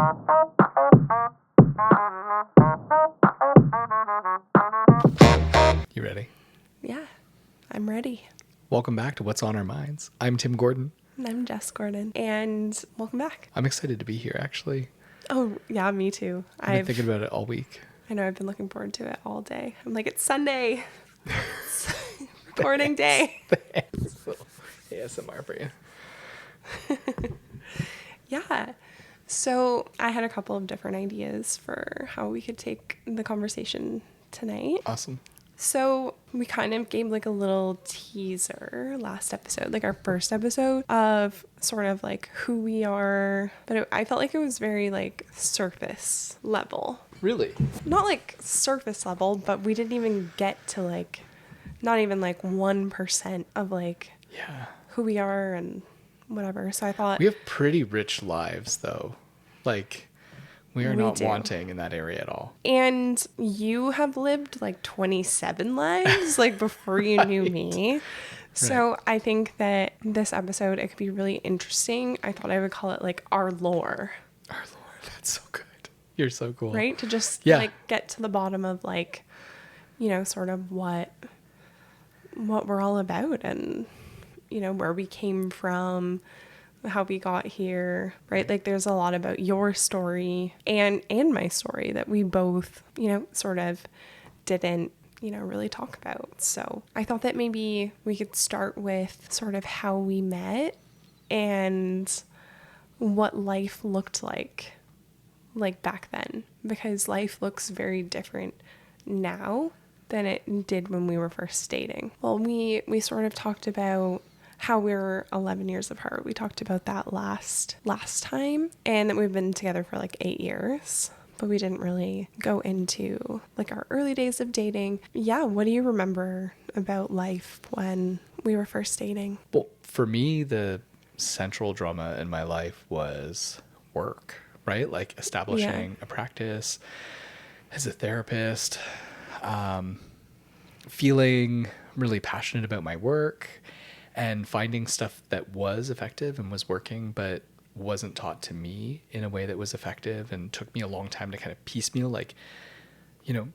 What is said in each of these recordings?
You ready? Yeah, I'm ready. Welcome back to What's on Our Minds. I'm Tim Gordon. And I'm Jess Gordon. And welcome back. I'm excited to be here, actually. Oh, yeah, me too. I've been thinking about it all week. I know, I've been looking forward to it all day. I'm like, it's Sunday. It's recording day. ASMR for you. Yeah. So I had a couple of different ideas for how we could take the conversation tonight. Awesome. So we kind of gave like a little teaser last episode, like our first episode of sort of like who we are. But I felt like it was very like surface level. Really? Not like surface level, but we didn't even get to like, not even like 1% of like who we are and whatever. So I thought we have pretty rich lives though. Like we are not wanting in that area at all. And you have lived like 27 lives like before you knew me. So right. I think that this episode, it could be really interesting. I thought I would call it like our lore. Our lore. That's so good. You're so cool. Right? To just like get to the bottom of like, you know, sort of what we're all about and, you know, where we came from, how we got here, right? Like there's a lot about your story and my story that we both, you know, sort of didn't, you know, really talk about. So I thought that maybe we could start with sort of how we met and what life looked like back then, because life looks very different now than it did when we were first dating. Well, we sort of talked about how we're 11 years apart. We talked about that last time, and that we've been together for like 8 years, but we didn't really go into like our early days of dating. Yeah, what do you remember about life when we were first dating? Well, for me, the central drama in my life was work, right? Like establishing a practice as a therapist, feeling really passionate about my work, and finding stuff that was effective and was working, but wasn't taught to me in a way that was effective, and took me a long time to kind of piecemeal, like, you know,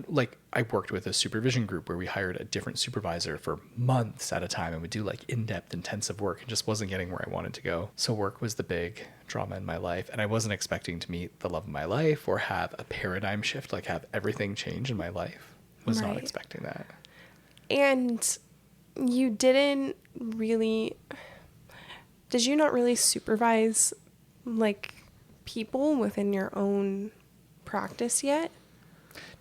like I worked with a supervision group where we hired a different supervisor for months at a time and would do like in-depth intensive work and just wasn't getting where I wanted to go. So work was the big drama in my life, and I wasn't expecting to meet the love of my life or have a paradigm shift, like have everything change in my life. Was not expecting that. And you did you not really supervise like people within your own practice yet?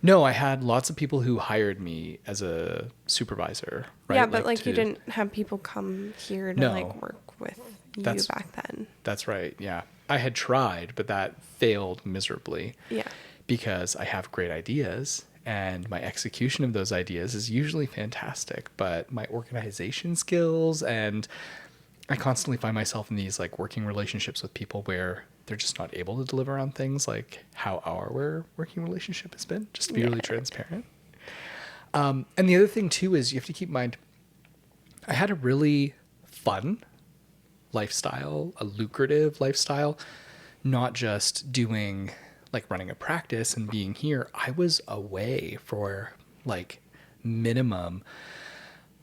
No, I had lots of people who hired me as a supervisor, right? Yeah, but like you didn't have people come here to like work with you back then. That's right. Yeah. I had tried, but that failed miserably. Yeah. Because I have great ideas and my execution of those ideas is usually fantastic, but my organization skills, and I constantly find myself in these like working relationships with people where they're just not able to deliver on things like how our working relationship has been, just to be really transparent. And the other thing too is you have to keep in mind, I had a really fun lifestyle, a lucrative lifestyle, not just doing like running a practice and being here. I was away for like minimum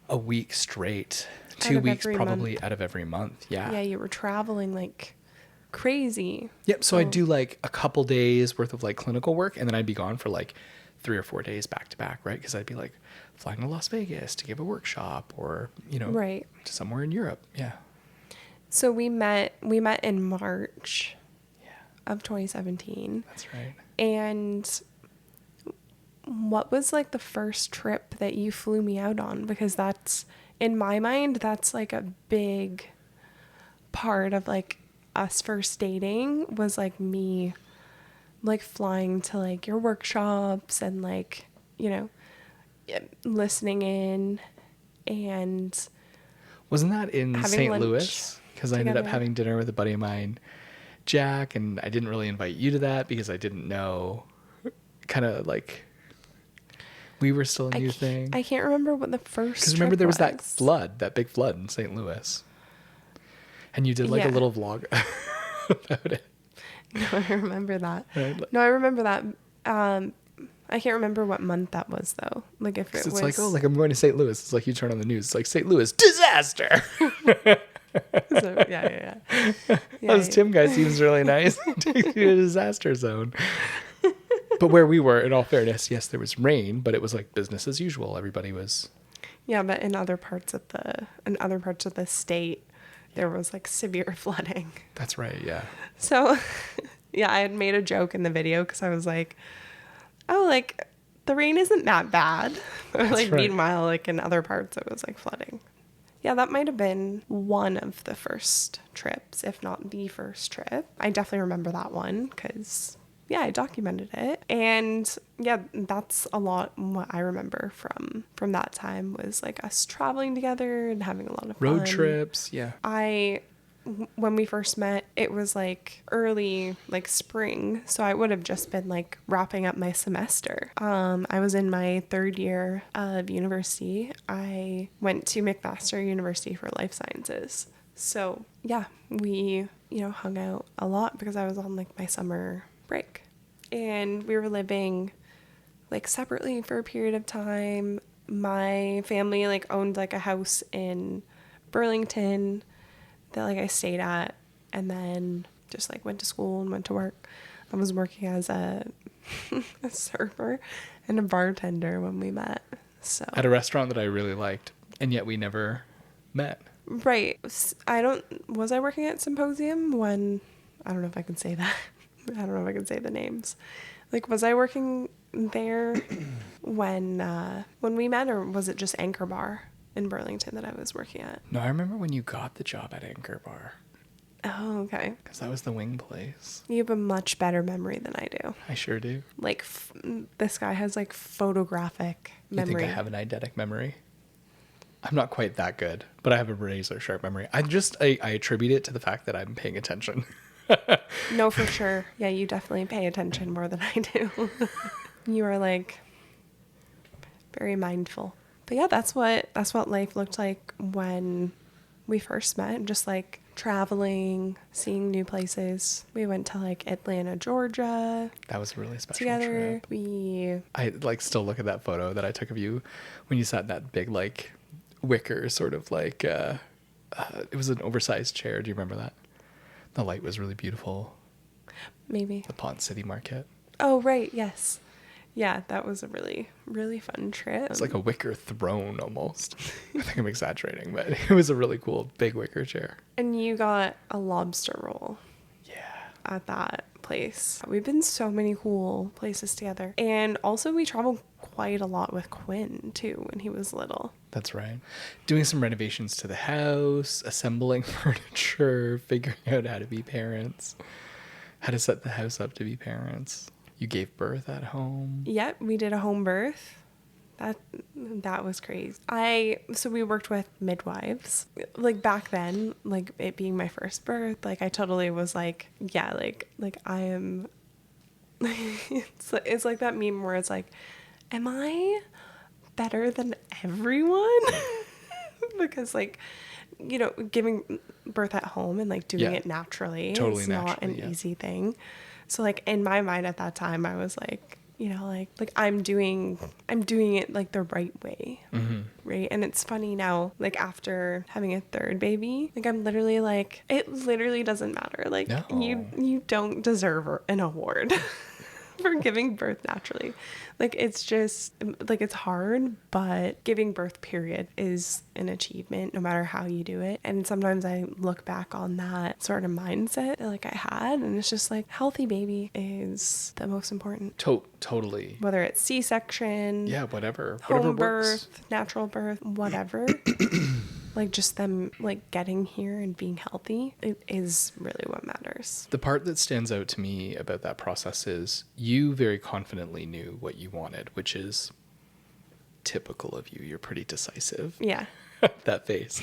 a week straight, 2 weeks probably out of every month. Yeah, you were traveling like crazy. Yep. So I'd do like a couple days worth of like clinical work, and then I'd be gone for like 3 or 4 days back to back, right? Because I'd be like flying to Las Vegas to give a workshop, or you know, to somewhere in Europe. Yeah. So we met in March of 2017. That's right. And what was like the first trip that you flew me out on? Because that's, in my mind, that's like a big part of like us first dating, was like me like flying to like your workshops and like, you know, listening in. And wasn't that in St. Louis? Because I ended up having dinner with a buddy of mine, Jack, and I didn't really invite you to that because I didn't know, kind of like we were still a new thing. I can't remember what the first Because remember there was that big flood in St. Louis. And you did like a little vlog about it. I remember that. Right? No, I remember that. I can't remember what month that was though. Like if it It's was like, oh, like I'm going to St. Louis. It's like you turn on the news. It's like St. Louis disaster. so, yeah. This Tim guy seems really nice. Takes you to a disaster zone. But where we were, in all fairness, yes, there was rain, but it was like business as usual. Everybody was. Yeah, but in other parts of the state, there was like severe flooding. That's right. Yeah. So, yeah, I had made a joke in the video because I was like, oh, like the rain isn't that bad. But like right. meanwhile, like in other parts, it was like flooding. Yeah, that might have been one of the first trips, if not the first trip. I definitely remember that one because, yeah, I documented it. And yeah, that's a lot what I remember from that time was like us traveling together and having a lot of Road fun. trips. Yeah. When we first met, it was like early, like spring. So I would have just been like wrapping up my semester. I was in my third year of university. I went to McMaster University for Life Sciences. So yeah, we, hung out a lot because I was on like my summer break. And we were living like separately for a period of time. My family like owned like a house in Burlington that like I stayed at, and then just like went to school and went to work. I was working as a server and a bartender when we met. So At a restaurant that I really liked, and yet we never met. right, was I working at Symposium when I don't know if I can say that. I don't know if I can say the names. Like, was I working there when we met, or was it just Anchor Bar in Burlington that I was working at? No, I remember when you got the job at Anchor Bar. Oh, okay. Because that was the wing place. You have a much better memory than I do. I sure do. Like, this guy has like photographic memory. You think I have an eidetic memory? I'm not quite that good, but I have a razor sharp memory. I attribute it to the fact that I'm paying attention. No, for sure. Yeah, you definitely pay attention more than I do. You are like very mindful. But yeah, that's what life looked like when we first met. Just like traveling, seeing new places. We went to like Atlanta, Georgia. That was a really special together. Trip. I like still look at that photo that I took of you when you sat in that big like wicker sort of like it was an oversized chair. Do you remember that? The light was really beautiful. Maybe. The Pont City Market. Oh, right. Yes. Yeah, that was a really, really fun trip. It's like a wicker throne almost. I think I'm exaggerating, but it was a really cool big wicker chair. And you got a lobster roll. Yeah. At that place. We've been so many cool places together. And also we traveled quite a lot with Quinn too when he was little. That's right. Doing some renovations to the house, assembling furniture, figuring out how to be parents, how to set the house up to be parents. You gave birth at home. Yep, we did a home birth. That was crazy. So we worked with midwives. Like back then, like it being my first birth, like I totally was like, yeah, like I am it's like that meme where it's like, am I better than everyone? Because like, giving birth at home and like doing it naturally is not an easy thing. So like in my mind at that time, I was like, like I'm doing it like the right way. Mm-hmm. Right. And it's funny now, like after having a third baby, like I'm literally like, it literally doesn't matter. Like no. you don't deserve an award for giving birth naturally. Like it's just like it's hard, but giving birth period is an achievement no matter how you do it. And sometimes I look back on that sort of mindset that like I had, and it's just like healthy baby is the most important. Totally. Whether it's C-section, whatever home birth, birth, natural birth, whatever. Like just them like getting here and being healthy, it is really what matters. The part that stands out to me about that process is you very confidently knew what you wanted, which is typical of you. You're pretty decisive. Yeah. That face.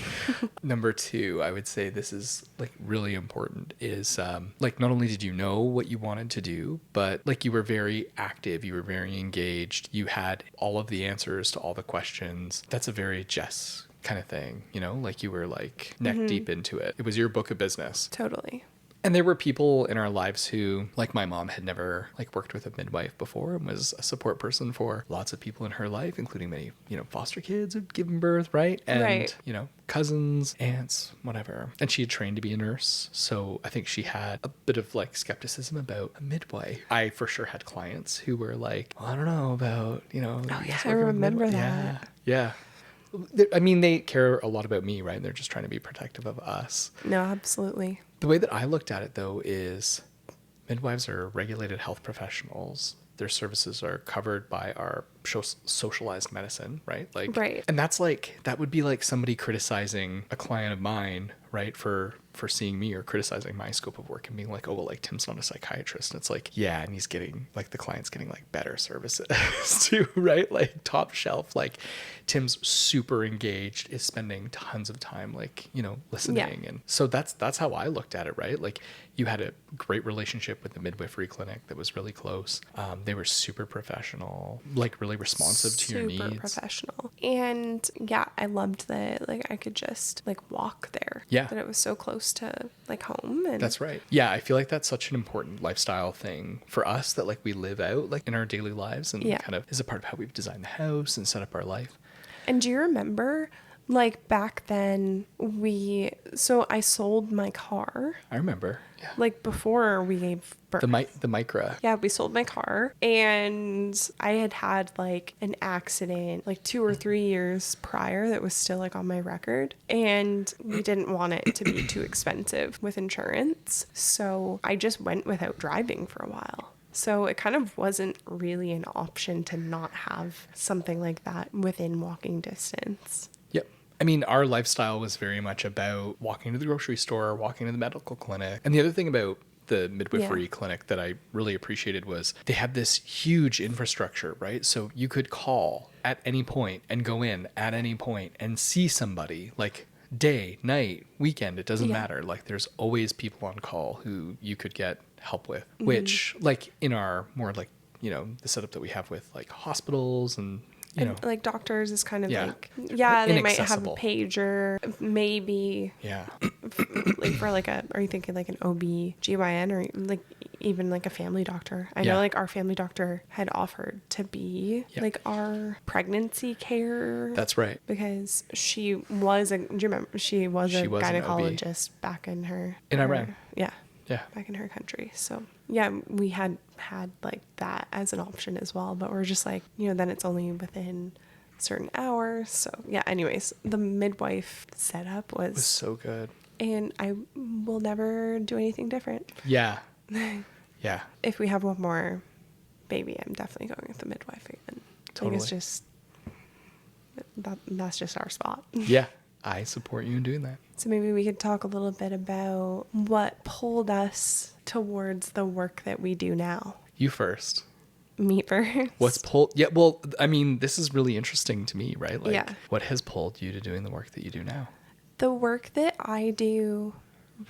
Number two, I would say this is like really important is like not only did you know what you wanted to do, but like you were very active, you were very engaged, you had all of the answers to all the questions. That's a very Jess kind of thing, like you were like neck deep into it. It was your book of business. Totally. And there were people in our lives who, like my mom, had never like worked with a midwife before and was a support person for lots of people in her life, including many, foster kids who'd given birth, right? And, Right. cousins, aunts, whatever. And she had trained to be a nurse. So I think she had a bit of like skepticism about a midwife. I for sure had clients who were like, well, I don't know about, you Oh, yeah, guys I working with remember midwife. that. Yeah. Yeah. I mean, they care a lot about me, right? They're just trying to be protective of us. No, absolutely. The way that I looked at it, though, is midwives are regulated health professionals. Their services are covered by our socialized medicine, right? Like, Right. and that's like, that would be like somebody criticizing a client of mine, right? For seeing me, or criticizing my scope of work and being like, oh, well, like Tim's not a psychiatrist. And it's like, yeah. And he's getting like, the client's getting like better services too, right? Like top shelf, like Tim's super engaged, is spending tons of time, like, listening. Yeah. And so that's how I looked at it, right? Like you had a great relationship with the midwifery clinic that was really close. They were super professional, like really responsive to your needs. Super professional. And yeah, I loved that like I could just like walk there. Yeah. That it was so close to like home. And That's right. Yeah, I feel like that's such an important lifestyle thing for us that like we live out like in our daily lives, and Yeah. kind of is a part of how we've designed the house and set up our life. And do you remember like back then so I sold my car I remember. Yeah. like before we gave birth. The Micra. Yeah, we sold my car, and I had like an accident like 2 or 3 years prior that was still like on my record, and we didn't want it to be too expensive with insurance. So I just went without driving for a while. So it kind of wasn't really an option to not have something like that within walking distance. Yep. I mean, our lifestyle was very much about walking to the grocery store, walking to the medical clinic. And the other thing about the midwifery clinic that I really appreciated was they had this huge infrastructure, right? So you could call at any point and go in at any point and see somebody, like day, night, weekend, it doesn't matter. Like there's always people on call who you could get help with, which like in our more like, the setup that we have with like hospitals and like doctors is kind of Yeah. like, yeah, they might have a Inaccessible. pager, maybe yeah. like for like are you thinking like an OB/GYN or like even like a family doctor? I Yeah. know like our family doctor had offered to be Yeah. like our pregnancy care. That's right. Because she was do you remember she was a was an OB. gynecologist back in her In Iran. Yeah. Yeah. Back in her country. So yeah, we had like that as an option as well, but we're just like, then it's only within certain hours. So yeah, anyways, the midwife setup It was so good. and I will never do anything different. Yeah. Yeah. If we have one more baby, I'm definitely going with the midwife again. Totally. Like it's just that's just our spot. Yeah. I support you in doing that. So maybe we could talk a little bit about what pulled us towards the work that we do now. You first. Me first. What's pulled? Yeah. Well, I mean, this is really interesting to me, right? Like, Yeah. what has pulled you to doing the work that you do now? The work that I do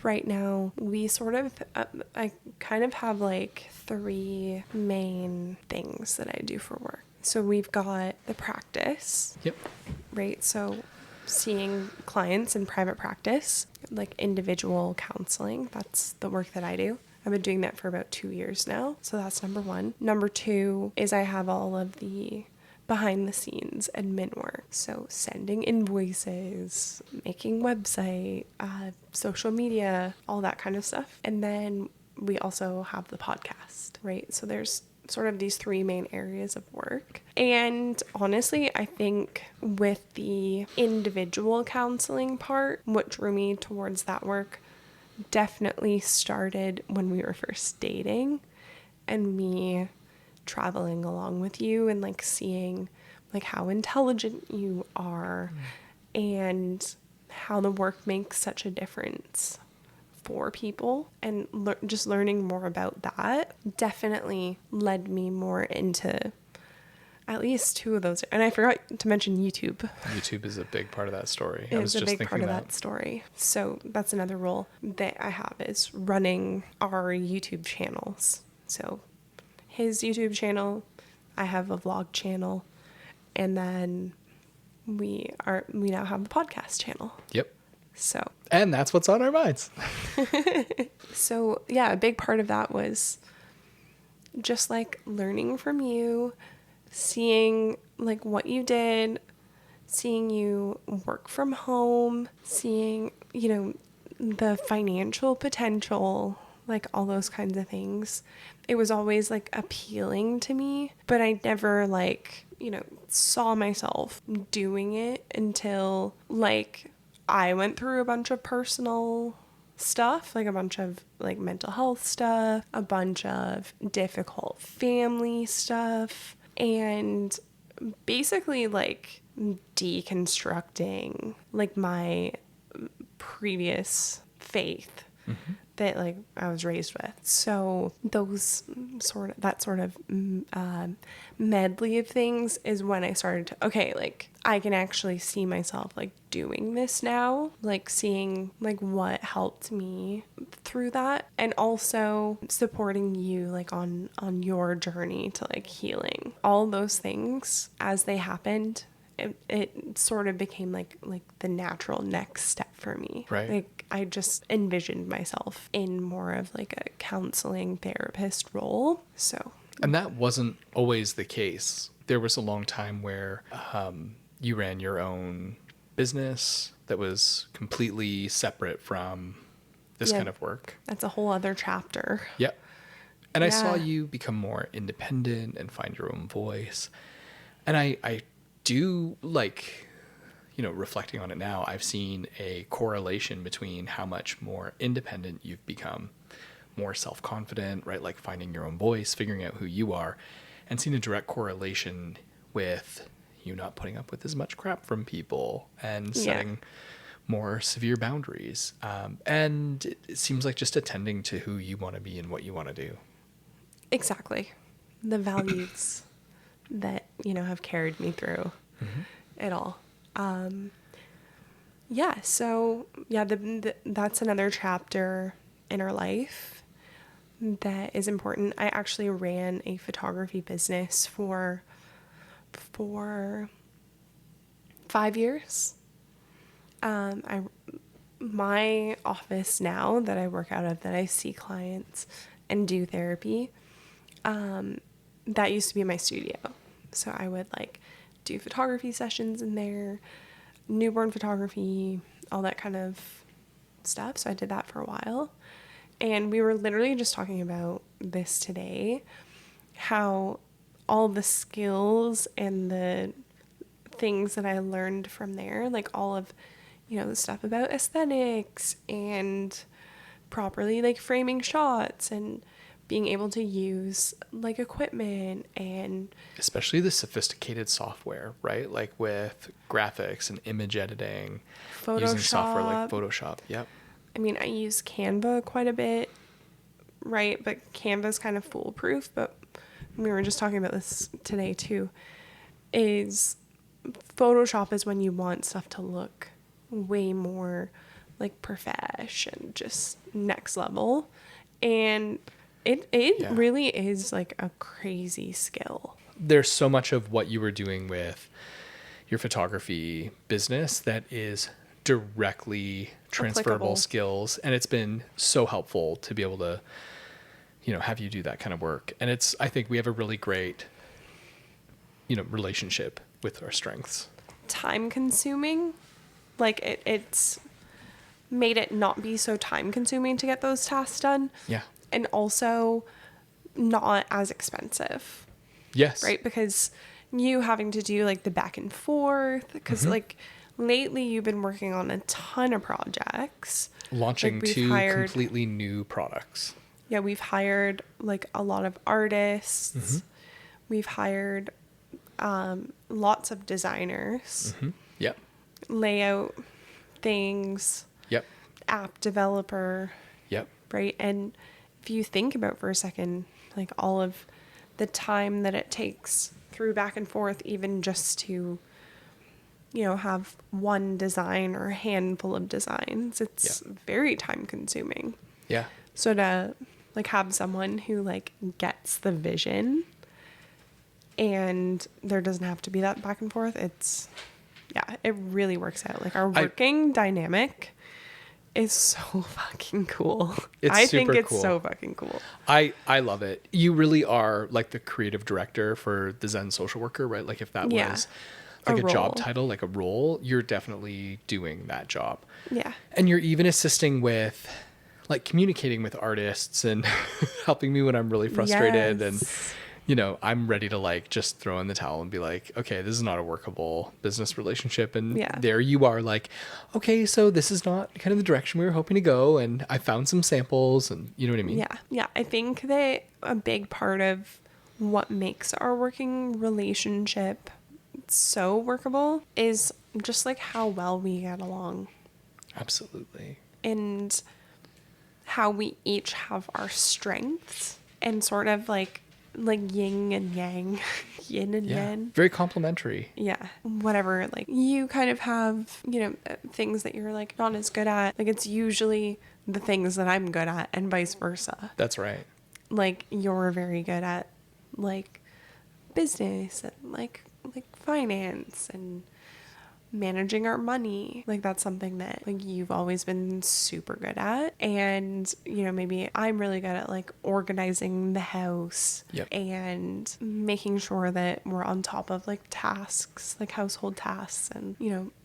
right now, we sort of, I kind of have like 3 main things that I do for work. So we've got the practice, Yep. right? So seeing clients in private practice, like individual counseling, that's the work that I do. I've been doing that for about 2 years now. So that's number 1. Number 2 is I have all of the behind the scenes admin work. So sending invoices, making website, social media, all that kind of stuff. And then we also have the podcast, right? So there's sort of these 3 main areas of work. And honestly, I think with the individual counseling part, what drew me towards that work definitely started when we were first dating and me traveling along with you and like seeing like how intelligent you are and how the work makes such a difference for people, and just learning more about that definitely led me more into at least 2 of those. And I forgot to mention YouTube. YouTube is a big part of that story. I It was is a just big thinking part of that story. So that's another role that I have is running our YouTube channels. So his YouTube channel, I have a vlog channel, and then we now have the podcast channel. Yep. So, And that's what's on our minds. so yeah, a big part of that was just like learning from you, seeing like what you did, seeing you work from home, seeing, you know, the financial potential, like all those kinds of things. It was always like appealing to me, but I never like, you know, saw myself doing it until like I went through a bunch of personal stuff, like a bunch of like mental health stuff, a bunch of difficult family stuff, and basically like deconstructing like my previous faith that like I was raised with. So that sort of medley of things is when I started to, okay, like I can actually see myself like doing this now, like seeing like what helped me through that, and also supporting you like on your journey to like healing. All those things as they happened, it sort of became like the natural next step for me. Right. Like I just envisioned myself in more of like a counseling therapist role. So And that wasn't always the case. There was a long time where you ran your own business that was completely separate from this yeah, kind of work. that's a whole other chapter. Yep. And I saw Yeah. you become more independent and find your own voice. And I do like, you know, reflecting on it now, I've seen a correlation between how much more independent you've become, more self-confident, right? Like finding your own voice, figuring out who you are, and seen a direct correlation with you not putting up with as much crap from people and Yeah. setting more severe boundaries. And it seems like just attending to who you want to be and what you want to do. Exactly. The values that, you know, have carried me through it all. Yeah, so yeah, that's another chapter in our life that is important. I actually ran a photography business for 5 years. I my office now that I work out of, that I see clients and do therapy, that used to be my studio. So I would like do photography sessions in there, newborn photography, all that kind of stuff. So I did that for a while. And we were literally just talking about this today, how all the skills and the things that I learned from there, like all of, you know, the stuff about aesthetics and properly like framing shots and being able to use like equipment and Especially the sophisticated software, right? Like with graphics and image editing, using software like Photoshop. Photoshop. Yep. I mean, I use Canva quite a bit, right? But Canva's kind of foolproof. But we were just talking about this today too, is Photoshop is when you want stuff to look way more like profesh and just next level. And it Yeah. really is like a crazy skill. There's so much of what you were doing with your photography business that is directly transferable Applicable. skills. And it's been so helpful to be able to, you know, have you do that kind of work. And I think we have a really great, you know, relationship with our strengths. Time consuming, like it's made it not be so time consuming to get those tasks done, Yeah. and also not as expensive, Yes. right? Because you having to do like the back and forth, because like lately you've been working on a ton of projects, Launching like we've 2 hired, completely new products. yeah, we've hired like a lot of artists, we've hired lots of designers, Yep. layout things, Yep. app developer, Yep. right? And if you think about for a second, like all of the time that it takes through back and forth, even just to, you know, have one design or a handful of designs, it's very time consuming. Yeah. So to like have someone who like gets the vision and there doesn't have to be that back and forth, it's Yeah, it really works out. Like our I working dynamic is so fucking cool. It's I think super it's cool. so fucking cool. I love it. You really are like the creative director for the Zen social worker, right? Like if that Yeah. was A like a job role. title, like a role, you're definitely doing that job. Yeah. And you're even assisting with like communicating with artists and helping me when I'm really frustrated. And, Yes. I'm ready to like just throw in the towel and be like, okay, this is not a workable business relationship. And Yeah. there you are like, okay, so this is not kind of the direction we were hoping to go. And I found some samples and you know what I mean? Yeah. Yeah. I think that a big part of what makes our working relationship so workable is just like how well we get along Absolutely. and how we each have our strengths and sort of like yin and yang, yin and Yeah. yang. Very complimentary. Yeah, whatever. Like you kind of have, things that you're like not as good at. Like it's usually the things that I'm good at and vice versa. That's right. Like you're very good at like business and like finance and managing our money. Like that's something that like you've always been super good at. And, maybe I'm really good at like organizing the house Yep. and making sure that we're on top of like tasks, like household tasks and,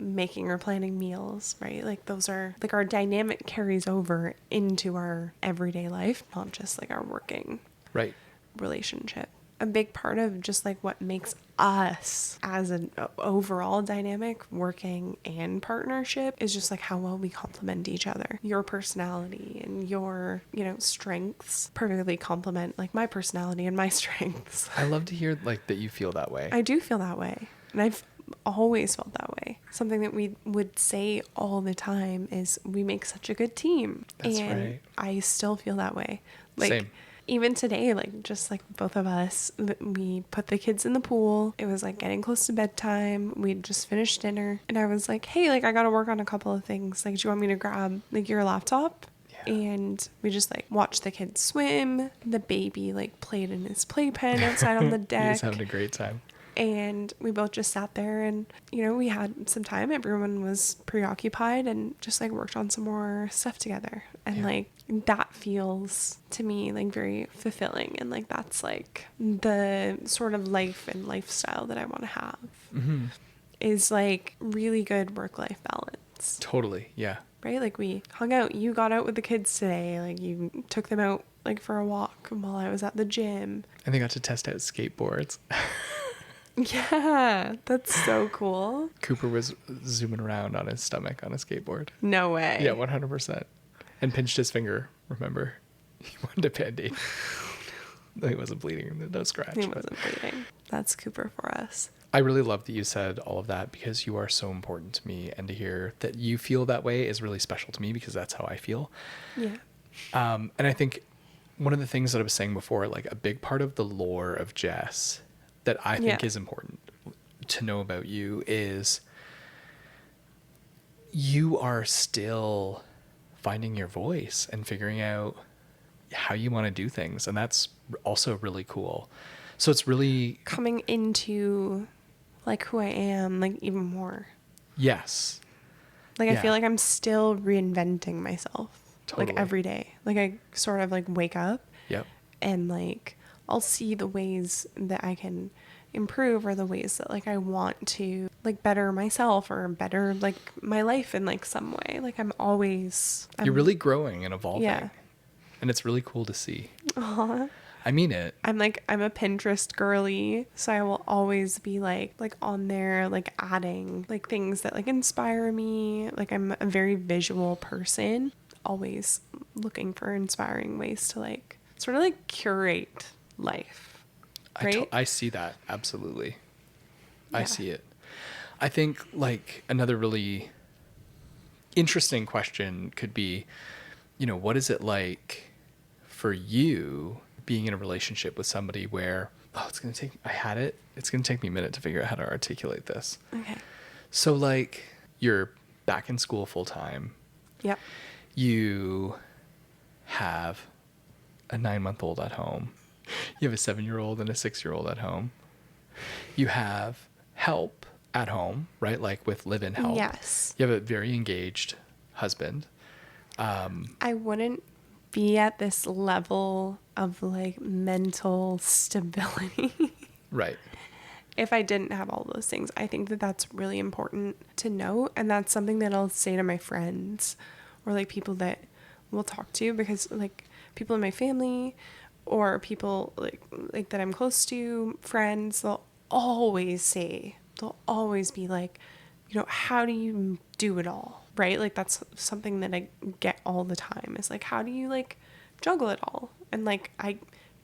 making or planning meals, right? Like those are like our dynamic carries over into our everyday life, not just like our working Right. relationship. A big part of just like what makes us as an overall dynamic working and partnership is just like how well we complement each other. Your personality and your, strengths perfectly complement like my personality and my strengths. I love to hear like that you feel that way. I do feel that way. And I've always felt that way. Something that we would say all the time is we make such a good team. That's and right. I still feel that way. Like Same. even today, like just like both of us, we put the kids in the pool. It was like getting close to bedtime. We'd just finished dinner and I was like, hey, like I got to work on a couple of things. Like, do you want me to grab like your laptop? Yeah. And we just like watched the kids swim. The baby like played in his playpen outside on the He deck. was having a great time. And we both just sat there and, we had some time. Everyone was preoccupied and just like worked on some more stuff together. And Yeah. like that feels to me like very fulfilling. And like that's like the sort of life and lifestyle that I want to have is like really good work-life balance. Totally. Yeah. Right? Like we hung out. You got out with the kids today. Like you took them out like for a walk while I was at the gym. And they got to test out skateboards. Yeah, that's so cool. Cooper was zooming around on his stomach on a skateboard. No way. Yeah, 100%. And pinched his finger, remember? He wanted a Band-Aid. He wasn't bleeding, no scratch. He but wasn't bleeding. That's Cooper for us. I really love that you said all of that because you are so important to me. And to hear that you feel that way is really special to me because that's how I feel. Yeah. And I think one of the things that I was saying before, like a big part of the lore of Jess that I think is important to know about you is you are still finding your voice and figuring out how you want to do things. And that's also really cool. So it's really coming into like who I am, like even more. Yes. Like Yeah. I feel like I'm still reinventing myself. Totally. Like every day. Like I sort of like wake up Yep. and like I'll see the ways that I can improve or the ways that like I want to like better myself or better like my life in like some way. Like I'm You're really growing and evolving. Yeah. And it's really cool to see. Aww. I mean it. I'm a Pinterest girly, so I will always be like on there, like adding like things that like inspire me. Like I'm a very visual person, always looking for inspiring ways to like sort of like curate life. Right? I see that. Absolutely. I Yeah. see it. I think like another really interesting question could be, what is it like for you being in a relationship with somebody where, it's going to take me a minute to figure out how to articulate this. Okay. So like you're back in school full time. Yep. You have a 9-month-old at home. You have a 7-year-old and a 6-year-old at home. You have help at home, right? Like with live-in help. Yes. You have a very engaged husband. I wouldn't be at this level of like mental stability Right. if I didn't have all those things. I think that that's really important to know. And that's something that I'll say to my friends or like people that we'll talk to, because like people in my family or people like that I'm close to, friends, they'll always be like, you know, how do you do it all? Right? Like that's something that I get all the time is like, how do you like juggle it all? And like I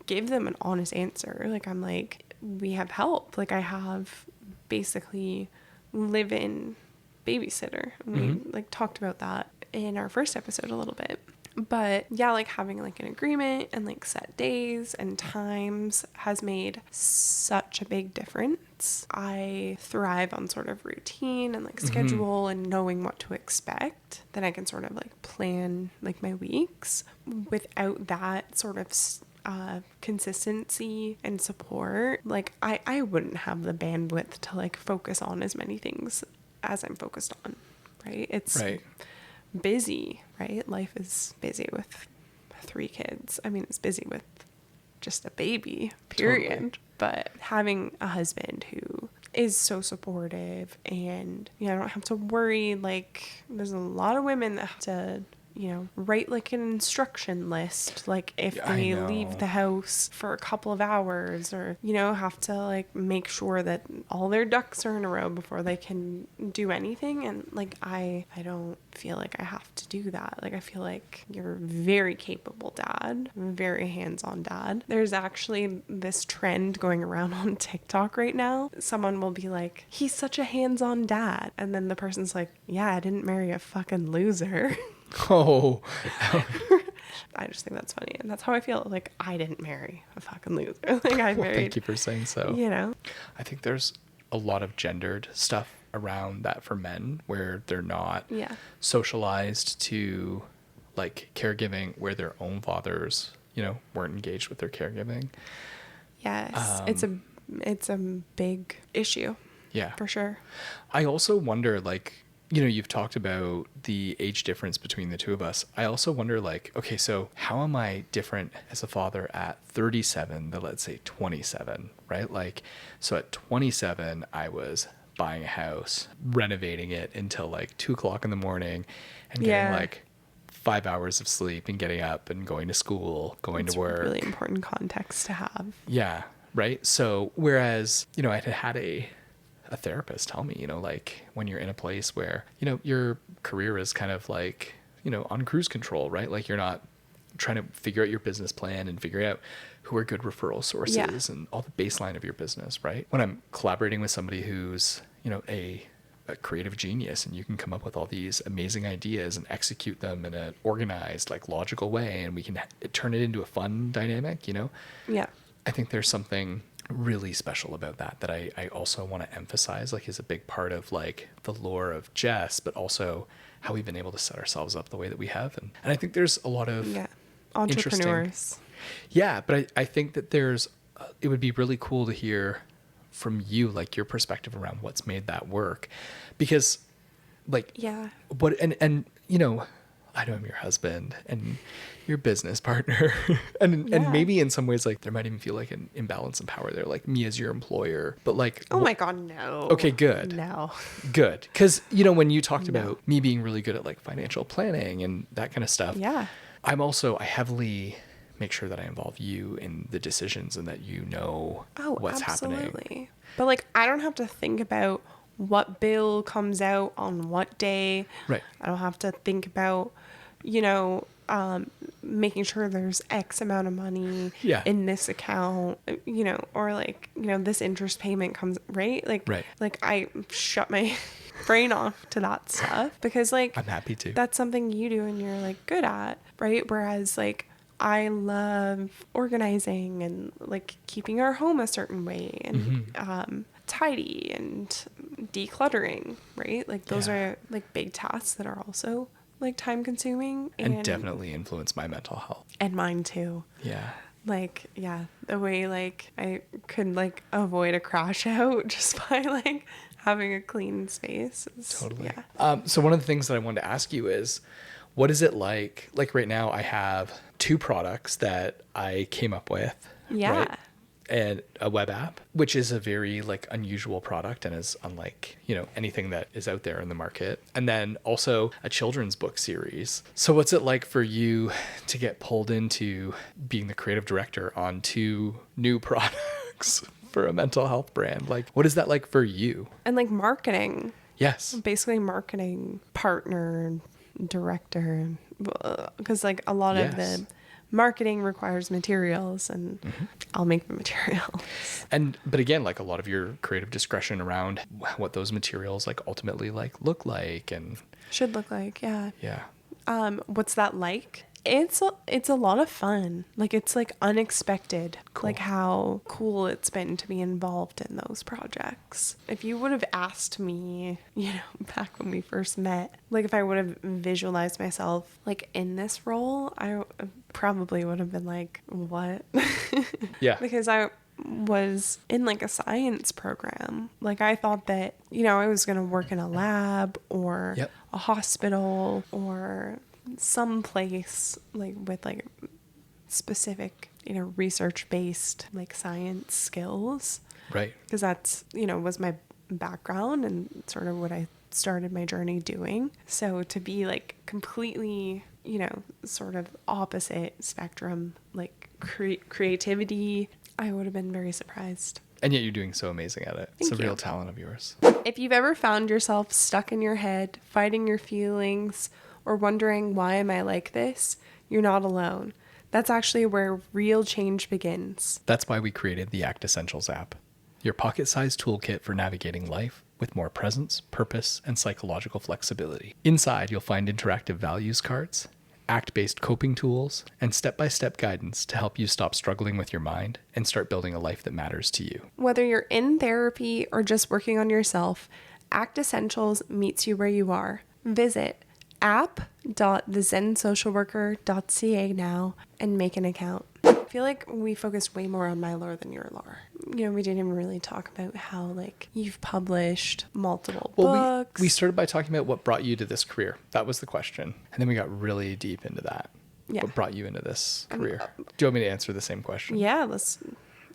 give them an honest answer. Like I'm like, we have help. Like I have basically live-in babysitter. And we like talked about that in our first episode a little bit. But yeah, like having like an agreement and like set days and times has made such a big difference. I thrive on sort of routine and like schedule and knowing what to expect. Then I can sort of like plan like my weeks. Without that sort of consistency and support, like I wouldn't have the bandwidth to like focus on as many things as I'm focused on, right? It's Right. busy, right? Life is busy with 3 kids. I mean, it's busy with just a baby, period. Totally. But having a husband who is so supportive and, you know, I don't have to worry. Like, there's a lot of women that have to, you know, write like an instruction list, like if Yeah, I they know. leave the house for a couple of hours, or, you know, have to like make sure that all their ducks are in a row before they can do anything. And like I don't feel like I have to do that. Like I feel like you're a very capable dad, very hands-on dad. There's actually this trend going around on TikTok right now. Someone will be like, he's such a hands-on dad, and then the person's like, yeah, I didn't marry a fucking loser. Oh, I just think that's funny. And that's how I feel. Like, I didn't marry a fucking loser. Like, I well, married, thank you for saying so. you know? I think there's a lot of gendered stuff around that for men where they're not Yeah. socialized to like caregiving, where their own fathers, you know, weren't engaged with their caregiving. Yes. It's a big issue. Yeah. For sure. I also wonder, like, you know, you've talked about the age difference between the two of us. I also wonder, like, okay, so how am I different as a father at 37 than, let's say, 27, right? Like, so at 27, I was buying a house, renovating it until like 2 o'clock in the morning and getting Yeah. like 5 hours of sleep and getting up and going to school, going It's to work. really important context to have. Yeah. Right. So whereas, you know, I had a therapist tell me, you know, like when you're in a place where, you know, your career is kind of like, you know, on cruise control, right? Like you're not trying to figure out your business plan and figure out who are good referral sources and all the baseline of your business, right? When I'm collaborating with somebody who's, you know, a creative genius, and you can come up with all these amazing ideas and execute them in an organized, like logical way, and we can turn it into a fun dynamic, you know? Yeah. I think there's something really special about that I also want to emphasize, like is a big part of like the lore of Jess, but also how we've been able to set ourselves up the way that we have. And I think there's a lot of Entrepreneurs. yeah, but I think that there's it would be really cool to hear from you, like your perspective around what's made that work, because like Yeah. what and you know, I know I'm your husband and your business partner and Yeah. maybe in some ways like there might even feel like an imbalance in power there, like me as your employer, but like Oh my God, no. Okay, good. No. Good, because you know when you talked about me being really good at like financial planning and that kind of stuff, Yeah. I heavily make sure that I involve you in the decisions and that you know what's happening. Absolutely. But like, I don't have to think about what bill comes out on what day. Right. I don't have to think about, you know, making sure there's X amount of money Yeah. in this account, you know, or like, you know, this interest payment comes, right? Like, Right. like I shut my brain off to that stuff because like, I'm happy to. that's something you do and you're like good at, right? Whereas like, I love organizing and like keeping our home a certain way and tidy and decluttering, right? Like those Yeah. are like big tasks that are also like time consuming and definitely influence my mental health. and mine too. Yeah. Like, yeah, the way like I could like avoid a crash out just by like having a clean space Totally. yeah. So one of the things that I wanted to ask you is, what is it like? Like right now, I have 2 products that I came up with, right? Yeah. And a web app, which is a very like unusual product and is unlike, anything that is out there in the market. And then also a children's book series. So what's it like for you to get pulled into being the creative director on 2 new products for a mental health brand? Like, what is that like for you? And like marketing, Yes. basically marketing partner, director, because like a lot of Yes. the marketing requires materials and I'll make the materials. But again, like a lot of your creative discretion around what those materials like ultimately like look like and Should look like, yeah. yeah. What's that like? It's a lot of fun. Like it's like unexpected, Cool. like how cool it's been to be involved in those projects. If you would have asked me, back when we first met, like if I would have visualized myself like in this role, I probably would have been like, what? Yeah. Because I was in like a science program. Like I thought that, I was going to work in a lab or Yep. a hospital or some place like with like specific, research based like science skills. Right. Because that's, was my background and sort of what I started my journey doing. So to be like completely, sort of opposite spectrum, like creativity, I would have been very surprised. And yet you're doing so amazing at it. It's Thank a real you. talent of yours. If you've ever found yourself stuck in your head, fighting your feelings, or wondering, why am I like this? You're not alone. That's actually where real change begins. That's why we created the Act Essentials app, your pocket-sized toolkit for navigating life with more presence, purpose, and psychological flexibility. Inside, you'll find interactive values cards, act-based coping tools, and step-by-step guidance to help you stop struggling with your mind and start building a life that matters to you. Whether you're in therapy or just working on yourself, Act Essentials meets you where you are. Visit app.thezensocialworker.ca now and make an account. I feel like we focused way more on my lore than your lore. We didn't even really talk about how like you've published multiple books. We started by talking about what brought you to this career. That was the question. And then we got really deep into that. Yeah. What brought you into this career? Do you want me to answer the same question? Yeah,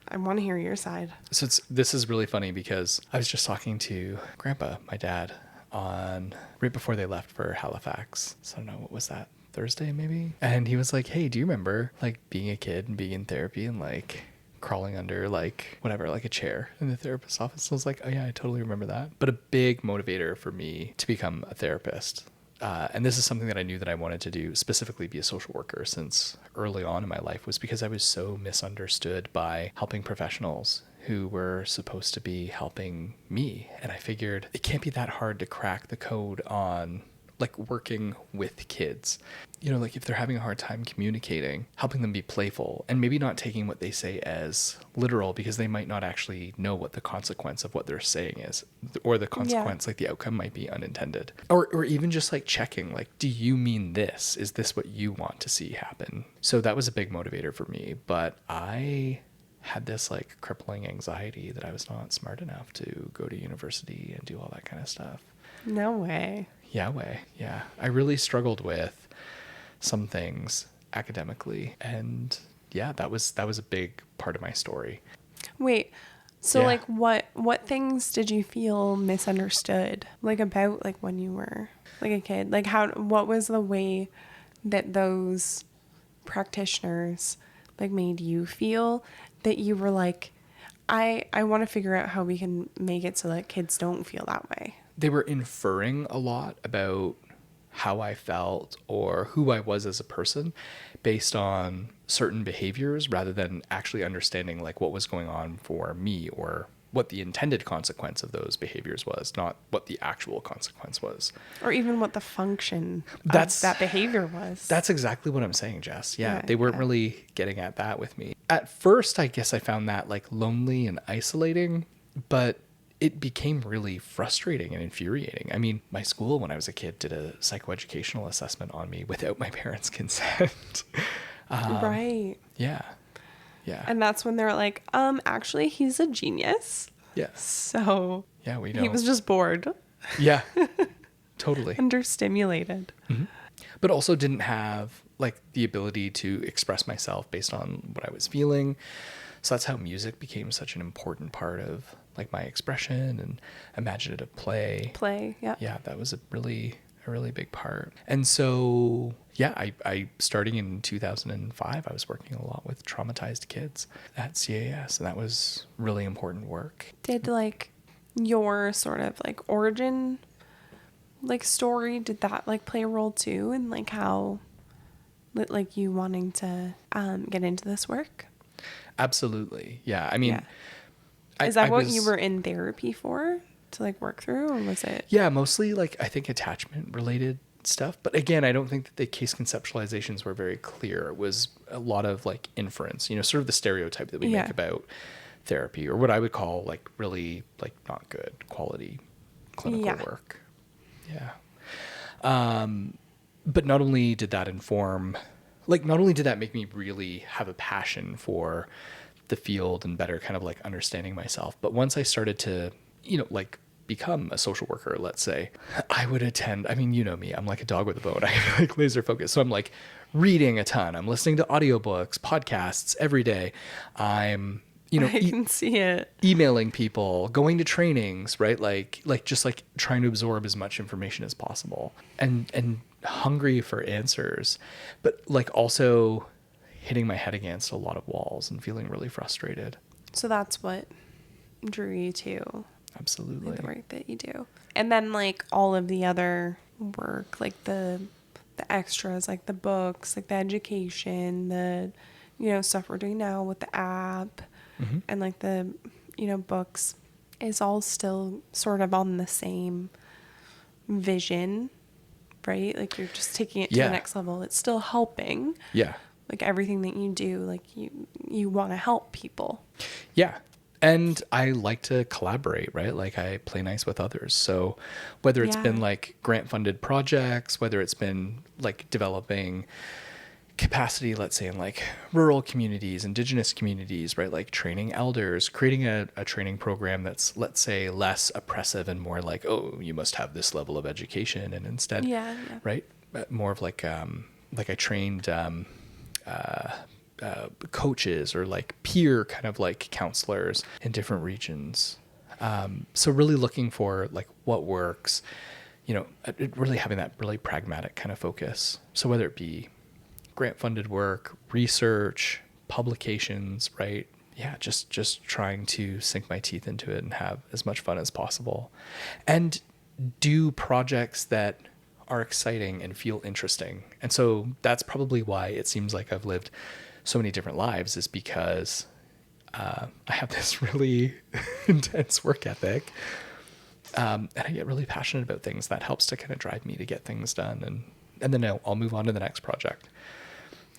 I want to hear your side. So this is really funny because I was just talking to Grandpa, my dad, right before they left for Halifax. So I don't know, what was that? Thursday maybe? And he was like, hey, do you remember like being a kid and being in therapy and like crawling under like whatever, like a chair in the therapist's office? I was like, oh yeah, I totally remember that. But a big motivator for me to become a therapist, and this is something that I knew that I wanted to do, specifically be a social worker since early on in my life, was because I was so misunderstood by helping professionals who were supposed to be helping me. And I figured it can't be that hard to crack the code on like working with kids. Like if they're having a hard time communicating, helping them be playful and maybe not taking what they say as literal, because they might not actually know what the consequence of what they're saying is, or the consequence, like the outcome might be unintended. Or even just like checking, like, do you mean this? Is this what you want to see happen? So that was a big motivator for me. But I had this like crippling anxiety that I was not smart enough to go to university and do all that kind of stuff. No way. Yeah. I really struggled with some things academically, and yeah, that was a big part of my story. Wait, so Yeah. like what things did you feel misunderstood like about like when you were like a kid? Like what was the way that those practitioners like made you feel that you were like, I want to figure out how we can make it so that kids don't feel that way? They were inferring a lot about how I felt or who I was as a person based on certain behaviors, rather than actually understanding like what was going on for me or what the intended consequence of those behaviors was, not what the actual consequence was. Or even what the function That's- of that behavior was. That's exactly what I'm saying, Jess. Yeah, Yeah, they weren't yeah. really getting at that with me. At first, I guess I found that like lonely and isolating, but it became really frustrating and infuriating. I mean, my school when I was a kid did a psychoeducational assessment on me without my parents' consent. Right. Yeah. And that's when they're like, actually, he's a genius. Yeah. So Yeah, we he don't. was just bored, Yeah, totally. understimulated. But also didn't have like the ability to express myself based on what I was feeling. So that's how music became such an important part of like my expression and imaginative play. Play, yeah. Yeah, that was a really big part. And so, yeah, I starting in 2005, I was working a lot with traumatized kids at CAS, and that was really important work. Did like your sort of like origin like story, did that like play a role too in like how like you wanting to get into this work? Absolutely. Yeah. I Yeah. mean, Is that I what you was, were in therapy for, to like work through, or was it? yeah, mostly like I think attachment related stuff. But again, I don't think that the case conceptualizations were very clear. It was a lot of like inference, sort of the stereotype that we make Yeah. about therapy, or what I would call like really like not good quality clinical Yeah. work. Yeah. But not only did that not only did that make me really have a passion for the field and better kind of like understanding myself, but once I started to, like become a social worker, let's say, I would attend, I mean, you know me, I'm like a dog with a bone. I like laser focus. So I'm like reading a ton. I'm listening to audiobooks, podcasts every day. I'm, I can see it. emailing people, going to trainings, right? Like just like trying to absorb as much information as possible and hungry for answers, but like also hitting my head against a lot of walls and feeling really frustrated. So that's what drew you to Absolutely. the work that you do. And then like all of the other work, like the extras, like the books, like the education, the stuff we're doing now with the app, and like the books, is all still sort of on the same vision, right? Like you're just taking it to Yeah. the next level. It's still helping. Yeah. Like everything that you do, like you want to help people. Yeah. And I like to collaborate, right? Like I play nice with others. So whether it's been Yeah. like grant funded projects, whether it's been like developing capacity, let's say in like rural communities, indigenous communities, right? Like training elders, creating a training program that's, let's say, less oppressive and more like, oh, you must have this level of education. And instead, Yeah. right? More of like I trained, coaches or like peer kind of like counselors in different regions. So really looking for like what works, really having that really pragmatic kind of focus. So whether it be grant funded work, research, publications, right? Yeah, just trying to sink my teeth into it and have as much fun as possible. And do projects that are exciting and feel interesting. And so that's probably why it seems like I've lived so many different lives, is because I have this really intense work ethic. And I get really passionate about things. That helps to kind of drive me to get things done. And then I'll move on to the next project.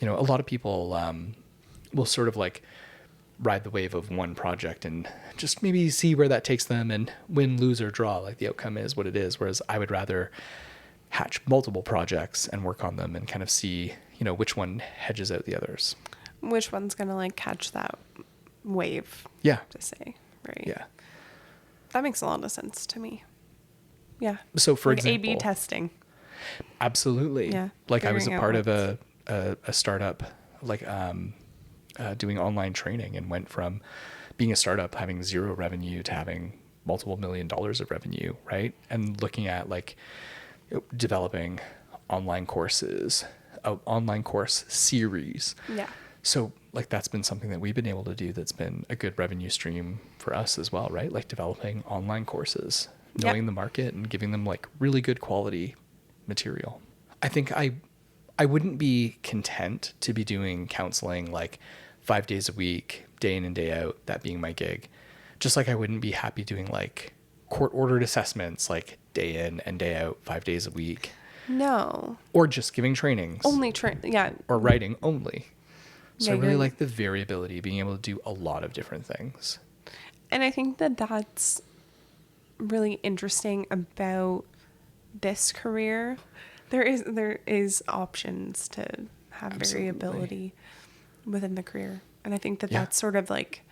A lot of people will sort of like ride the wave of one project and just maybe see where that takes them and win, lose, or draw. Like the outcome is what it is. Whereas I would rather hatch multiple projects and work on them and kind of see, which one hedges out the others. Which one's gonna like catch that wave? Yeah. To say, right? Yeah. That makes a lot of sense to me. Yeah. So for like example, A/B testing. absolutely. Yeah. Like I was a Figuring out part of what's- a startup, like doing online training, and went from being a startup having zero revenue to having multiple $1 million of revenue, right? And looking at like developing online courses, an online course series. Yeah. So like that's been something that we've been able to do that's been a good revenue stream for us as well, right? Like developing online courses, knowing the market and giving them like really good quality material. I think I wouldn't be content to be doing counseling like 5 days a week, day in and day out, that being my gig. Just like I wouldn't be happy doing like court ordered assessments like day in and day out, 5 days a week. No. Or just giving trainings. Only yeah. Or writing only. So Yeah, I really you're- like the variability, being able to do a lot of different things. And I think that that's really interesting about this career. There is options to have Absolutely. variability within the career. And I think that Yeah. that's sort of like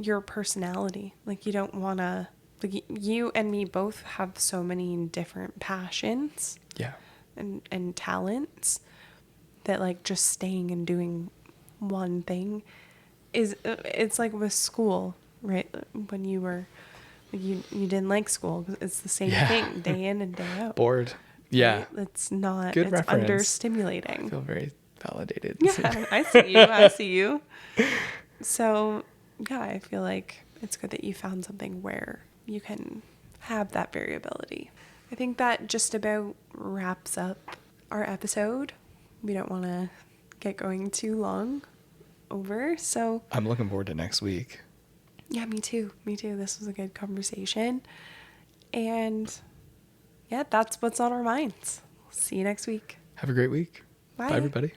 your personality. Like, you don't want to, like, you and me both have so many different passions Yeah. and talents that, like, just staying and doing one thing is, it's like with school, right? When you were, like, you didn't like school. It's the same Yeah. thing day in and day out. Bored. Yeah. Right? It's not, Good it's reference. I understimulating. feel very validated. Yeah, I see you. I see you. So, yeah, I feel like it's good that you found something where you can have that variability. I think that just about wraps up our episode. We don't want to get going too long over. So, I'm looking forward to next week. yeah, me too. Me too. This was a good conversation. And yeah, that's what's on our minds. See you next week. Have a great week. Bye. Bye everybody.